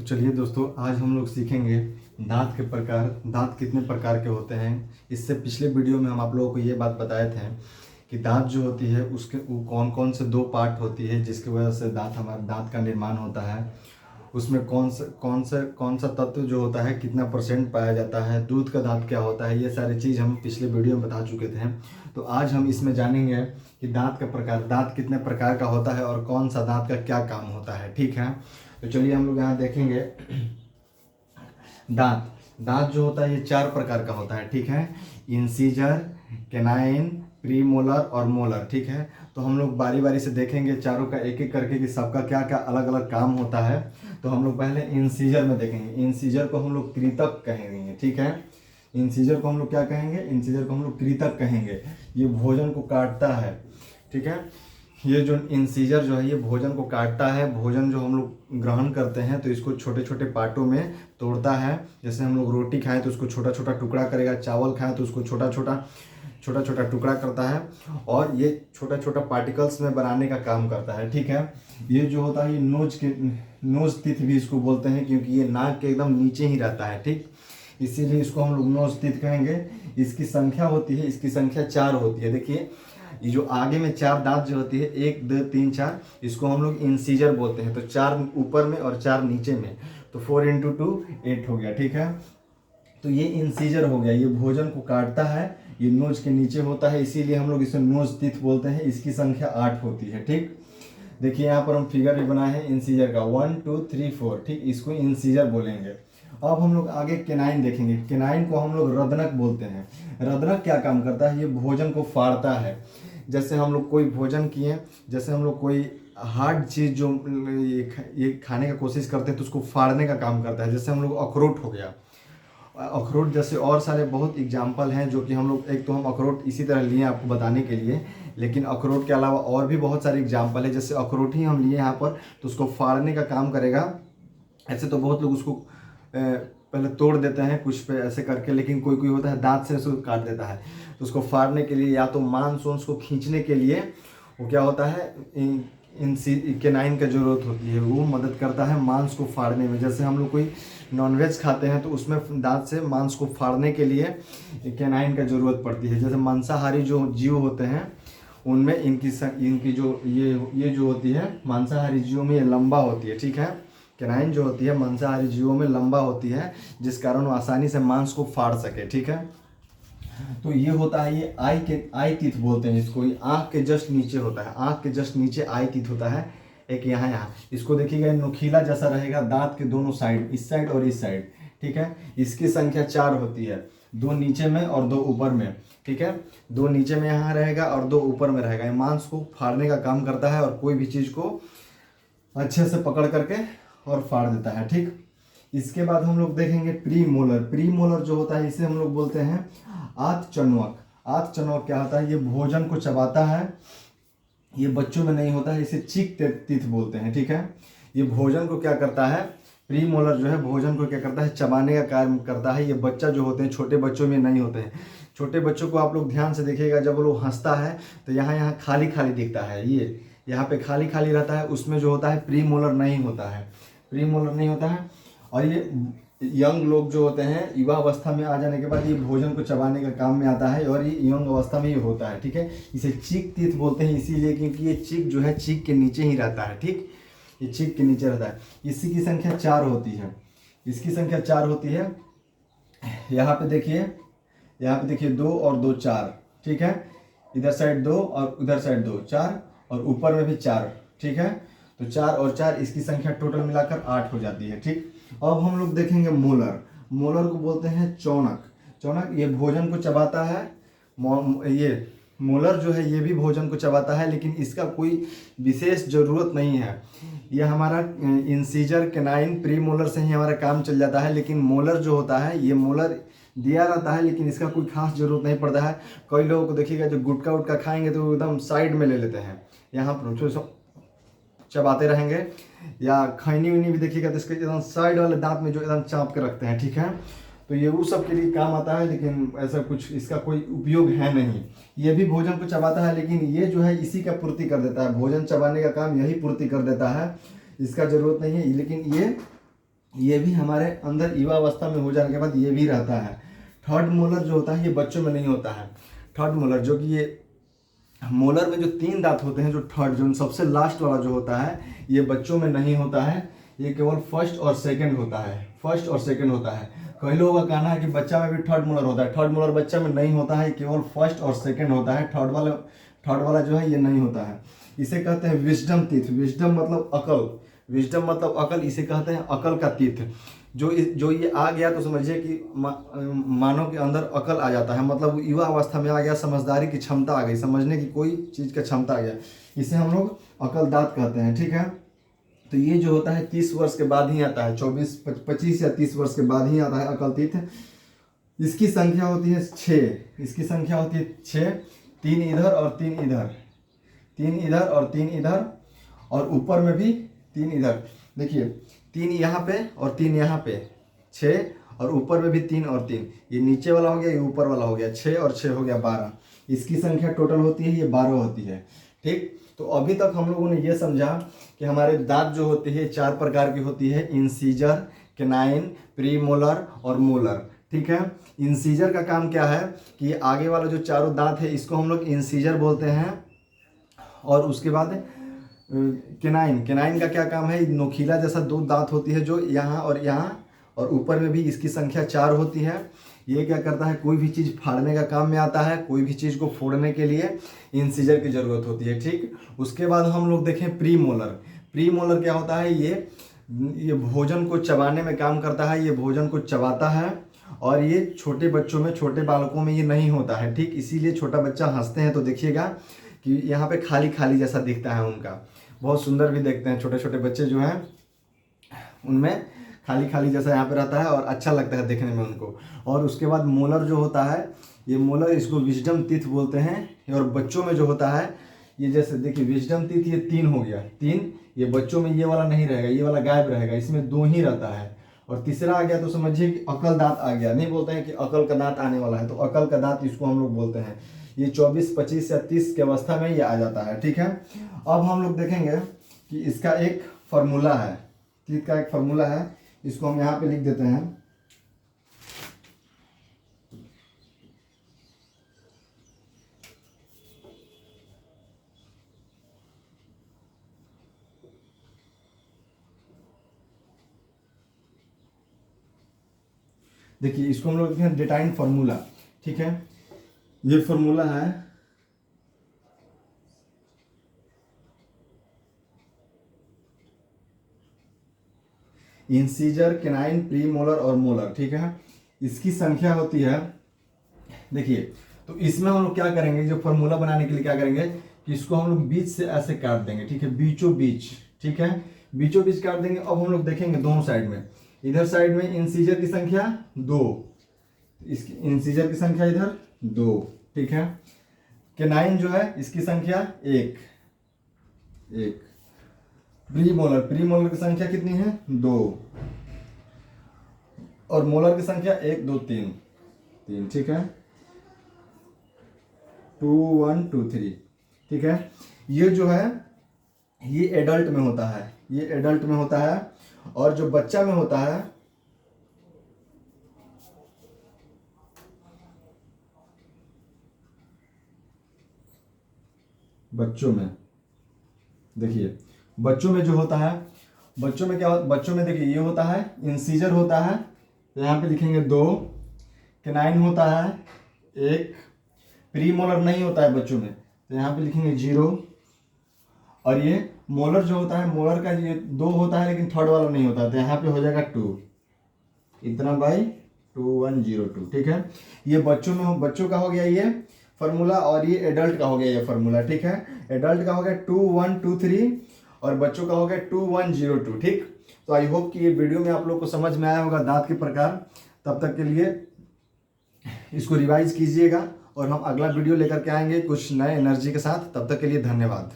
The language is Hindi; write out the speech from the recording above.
तो चलिए दोस्तों, आज हम लोग सीखेंगे दांत के प्रकार। दांत कितने प्रकार के होते हैं। इससे पिछले वीडियो में हम आप लोगों को ये बात बताए थे कि दांत जो होती है उसके वो कौन कौन से दो पार्ट होती है जिसकी वजह से हमारे दांत का निर्माण होता है। उसमें कौन सा तत्व जो होता है, कितना परसेंट पाया जाता है, दूध का दांत क्या होता है, ये सारी चीज़ हम पिछले वीडियो में बता चुके थे। तो आज हम इसमें जानेंगे कि दांत का प्रकार, दांत कितने प्रकार का होता है और कौन सा दांत का क्या काम होता है। ठीक है, तो चलिए हम लोग यहाँ देखेंगे। दांत दांत जो होता है ये चार प्रकार का होता है। ठीक है, इंसीजर, कैनाइन, प्री मोलर और मोलर। ठीक है, तो हम लोग बारी बारी से देखेंगे चारों का एक एक करके कि सबका क्या क्या अलग अलग काम होता है। तो हम लोग पहले इंसीजर में देखेंगे। इंसीजर को हम लोग कृतक कहेंगे। ठीक है, इंसीजर को हम लोग क्या कहेंगे? इंसीजर को हम लोग कृतक कहेंगे। ये भोजन को काटता है। ठीक है, ये जो इंसीजर जो है ये भोजन को काटता है। भोजन जो हम लोग ग्रहण करते हैं तो इसको छोटे छोटे पार्टों में तोड़ता है। जैसे हम लोग रोटी खाएं तो उसको छोटा छोटा टुकड़ा करेगा, चावल खाएं तो उसको छोटा छोटा टुकड़ा करता है और ये छोटा छोटा पार्टिकल्स में बनाने का काम करता है। ठीक है, ये जो होता है ये नोज टीथ भी इसको बोलते हैं, क्योंकि ये नाक के एकदम नीचे ही रहता है। ठीक, इसीलिए इसको हम लोग नोज टीथ कहेंगे। इसकी संख्या होती है, इसकी संख्या 4 होती है। देखिए, ये जो आगे में 4 दांत जो होती है, 1 2 3 4, इसको हम लोग इंसीजर बोलते हैं। तो 4 ऊपर में और 4 नीचे में, तो 4 × 2 8 हो गया। ठीक है, तो ये इंसीजर हो गया, ये भोजन को काटता है, ये नोज के नीचे होता है, इसीलिए हम लोग इसे नोज टीथ बोलते हैं। इसकी संख्या 8 होती है। ठीक, देखिए यहाँ पर हम फिगर भी बनाए हैं इंसीजर का, 1 2 3 4। ठीक, इसको इंसीजर बोलेंगे। अब हम लोग आगे केनाइन देखेंगे। केनाइन को हम लोग रदनक बोलते हैं। रदनक क्या काम करता है? ये भोजन को फाड़ता है। जैसे हम लोग कोई भोजन किए, जैसे हम लोग कोई हार्ड चीज़ जो ये खाने का कोशिश करते हैं तो उसको फाड़ने का काम करता है। जैसे हम लोग अखरोट हो गया, अखरोट जैसे और सारे बहुत एग्जाम्पल हैं जो कि हम लोग, एक तो हम अखरोट इसी तरह लिए आपको बताने के लिए, लेकिन अखरोट के अलावा और भी बहुत सारे एग्जाम्पल है। जैसे अखरोट ही हम लिए यहाँ पर, तो उसको फाड़ने का काम करेगा। ऐसे तो बहुत लोग उसको पहले तोड़ देते हैं कुछ पे ऐसे करके, लेकिन कोई कोई होता है दांत से उसको काट देता है। तो उसको फाड़ने के लिए या तो मांस को खींचने के लिए वो क्या होता है, केनाइन का जरूरत होती है। वो मदद करता है मांस को फाड़ने में। जैसे हम लोग कोई नॉनवेज खाते हैं तो उसमें दांत से मांस को फाड़ने के लिए केनाइन का जरूरत पड़ती है। जैसे मांसाहारी जो जीव होते हैं उनमें इनकी जो ये जो होती है मांसाहारी जीवों में ये लंबा होती है। ठीक है, केनाइन जो होती है मांसाहारी जीवों में लंबा होती है, जिस कारण वो आसानी से मांस को फाड़ सके। ठीक है, तो ये होता है, ये आई टीथ बोलते हैं इसको। ये आंख के जस्ट नीचे होता है, आंख के जस्ट नीचे आई टीथ होता है। एक यहाँ इसको देखिएगा, नुकीला जैसा रहेगा दांत के दोनों साइड, इस साइड और इस साइड। ठीक है, इसकी संख्या 4 होती है, 2 नीचे में और 2 ऊपर में। ठीक है, 2 नीचे में यहाँ रहेगा और 2 ऊपर में रहेगा। ये मांस को फाड़ने का काम करता है और कोई भी चीज़ को अच्छे से पकड़ करके और फाड़ देता है। ठीक, इसके बाद हम लोग देखेंगे प्री मोलर। प्री मोलर जो होता है इसे हम लोग बोलते हैं आंत चनवक। आंत चनवक क्या होता है? ये भोजन को चबाता है। ये बच्चों में नहीं होता है, इसे चीक टीथ बोलते हैं। ठीक है, ये भोजन को क्या करता है, प्री मोलर जो है भोजन को क्या करता है, चबाने का कार्य करता है। ये बच्चा जो होते हैं, छोटे बच्चों में नहीं होते हैं। छोटे बच्चों को आप लोग ध्यान से देखिएगा, जब वो लोग हंसता है तो यहाँ खाली खाली दिखता है, ये यहाँ पे खाली खाली रहता है। उसमें जो होता है प्री मोलर नहीं होता है, प्री मोलर नहीं होता है। और ये यंग लोग जो होते हैं, युवा अवस्था में आ जाने के बाद ये भोजन को चबाने का काम में आता है और ये यंग अवस्था में ये होता है। ठीक है, इसे चीक टीथ बोलते हैं इसीलिए क्योंकि ये चीक जो है चीक के नीचे ही रहता है। ठीक, ये चीक के नीचे रहता है। इसी की संख्या 4 होती है, इसकी संख्या 4 होती है। यहाँ पे देखिए 2 और 2 4। ठीक है, इधर साइड 2 और उधर साइड 2, 4, और ऊपर में भी 4। ठीक है, तो 4 और 4 इसकी संख्या टोटल मिलाकर 8 हो जाती है। ठीक, अब हम लोग देखेंगे मोलर। मोलर को बोलते हैं चौनक। चौनक ये भोजन को चबाता है। ये मोलर जो है ये भी भोजन को चबाता है, लेकिन इसका कोई विशेष ज़रूरत नहीं है। ये हमारा इंसीजर, केनाइन, प्री मोलर से ही हमारा काम चल जाता है। लेकिन मोलर जो होता है, ये मोलर दिया रहता है लेकिन इसका कोई खास जरूरत नहीं पड़ता है। कई लोगों को देखिएगा जो गुटखा उटका खाएंगे तो वो एकदम साइड में ले लेते हैं, यहाँ पर चबाते रहेंगे। या खैनी उनी भी देखिएगा तो इसके एकदम साइड वाले दांत में जो एकदम चाँप के रखते हैं। ठीक है, तो ये उस सब के लिए काम आता है, लेकिन ऐसा कुछ इसका कोई उपयोग है नहीं। ये भी भोजन को चबाता है, लेकिन ये जो है इसी का पूर्ति कर देता है। भोजन चबाने का काम यही पूर्ति कर देता है, इसका जरूरत नहीं है। लेकिन ये ये भी हमारे अंदर युवा अवस्था में हो जाने के बाद ये भी रहता है। थर्ड मोलर जो होता है ये बच्चों में नहीं होता है। थर्ड मोलर जो कि ये मोलर में जो 3 दांत होते हैं, जो थर्ड जो सबसे लास्ट वाला जो होता है, ये बच्चों में नहीं होता है। ये केवल फर्स्ट और सेकंड होता है, फर्स्ट और सेकंड होता है। कई लोगों का कहना है कि बच्चा में भी थर्ड मोलर होता है। थर्ड मोलर बच्चा में नहीं होता है, केवल फर्स्ट और सेकंड होता है। थर्ड वाला जो है ये नहीं होता है। इसे कहते हैं विजडम टीथ। विजडम मतलब अकल, विजडम मतलब अकल, इसे कहते हैं अकल का टीथ। जो ये आ गया तो समझिए कि मानव के अंदर अकल आ जाता है, मतलब युवा अवस्था में आ गया, समझदारी की क्षमता आ गई, समझने की कोई चीज़ का क्षमता आ गया। इसे हम लोग अकल दांत कहते हैं, ठीक है। तो ये जो होता है 30 वर्ष के बाद ही आता है, 25 या 30 वर्ष के बाद ही आता है अकल तीर्थ। इसकी संख्या होती है 6। इसकी संख्या होती है 6, 3 इधर और 3 इधर, 3 इधर और 3 इधर, और ऊपर में भी 3 इधर। देखिए 3 यहाँ पे और 3 यहाँ पे, 6, और ऊपर में भी 3 और 3। ये नीचे वाला हो गया, ये ऊपर वाला हो गया, 6 और 6 हो गया 12। इसकी संख्या टोटल होती है ये 12 होती है, ठीक। तो अभी तक हम लोगों ने ये समझा कि हमारे दांत जो होते हैं 4 प्रकार की होती है, इंसीजर, कैनाइन, प्रीमोलर और मोलर, ठीक है। इंसीजर का काम क्या है कि आगे वाला जो चारों दांत है इसको हम लोग इंसीजर बोलते हैं। और उसके बाद केनाइन का क्या काम है, नोकीला जैसा 2 दांत होती है जो यहाँ और ऊपर में भी इसकी संख्या 4 होती है। ये क्या करता है, कोई भी चीज़ फाड़ने का काम में आता है, कोई भी चीज़ को फोड़ने के लिए इंसीजर की ज़रूरत होती है, ठीक। उसके बाद हम लोग देखें प्रीमोलर। प्रीमोलर क्या होता है, ये भोजन को चबाने में काम करता है, ये भोजन को चबाता है। और ये छोटे बच्चों में, छोटे बालकों में ये नहीं होता है, ठीक। इसीलिए छोटा बच्चा हंसते हैं तो देखिएगा कि यहाँ पे खाली खाली जैसा दिखता है उनका, बहुत सुंदर भी देखते हैं छोटे छोटे बच्चे जो हैं, उनमें खाली खाली जैसा यहाँ पे रहता है और अच्छा लगता है देखने में उनको। और उसके बाद मोलर जो होता है, ये मोलर, इसको विजडम टीथ बोलते हैं। और बच्चों में जो होता है, ये जैसे देखिए विजडम टीथ ये 3 हो गया, 3। ये बच्चों में ये वाला नहीं रहेगा, ये वाला गायब रहेगा, इसमें 2 ही रहता है। और तीसरा आ गया तो समझिए कि अकल दांत आ गया। नहीं बोलते हैं कि अकल का दांत आने वाला है, तो अकल का दांत इसको हम लोग बोलते हैं। ये 24, 25 या 30 की अवस्था में ये आ जाता है, ठीक है। अब हम लोग देखेंगे कि इसका एक फार्मूला है, टीथ का एक फार्मूला है, इसको हम यहाँ पे लिख देते हैं। देखिए इसको हम लोग लिखते हैं डेटाइन फार्मूला, ठीक है। ये फार्मूला है इंसीजर, केनाइन, प्रीमोलर और मोलर, ठीक है। इसकी संख्या होती है, देखिए तो इसमें हम लोग क्या करेंगे, जो फार्मूला बनाने के लिए क्या करेंगे कि इसको हम लोग बीच से ऐसे काट देंगे, ठीक है, बीचों बीच, ठीक है, बीचों बीच काट देंगे। अब हम लोग देखेंगे दोनों साइड में, इधर साइड में इंसीजर की संख्या 2, इसकी इंसीजर की संख्या इधर 2, ठीक है। केनाइन जो है इसकी संख्या 1, प्रीमोलर की संख्या कितनी है, 2, और मोलर की संख्या 1, 2, 3, ठीक है, 2, 1, 2, 3, ठीक है। ये जो है ये एडल्ट में होता है, ये एडल्ट में होता है। और जो बच्चा में होता है, बच्चों में देखिए, बच्चों में जो होता है, बच्चों में क्या, बच्चों में देखिए ये होता है इंसीजर होता है, तो यहाँ पे लिखेंगे 2, केनाइन होता है 1, प्रीमोलर नहीं होता है बच्चों में, तो यहाँ पे लिखेंगे 0। और ये मोलर जो होता है, मोलर का ये 2 होता है लेकिन थर्ड वाला नहीं होता है, तो यहाँ पे हो जाएगा 2, इतना बाई 2102, ठीक है। ये बच्चों में, बच्चों का हो गया ये फार्मूला, और ये एडल्ट का हो गया ये फार्मूला, ठीक है। एडल्ट का हो गया 2123 और बच्चों का हो गया 2102, ठीक। तो आई होप कि ये वीडियो में आप लोग को समझ में आया होगा दांत के प्रकार। तब तक के लिए इसको रिवाइज कीजिएगा और हम अगला वीडियो लेकर के आएंगे कुछ नए एनर्जी के साथ। तब तक के लिए धन्यवाद।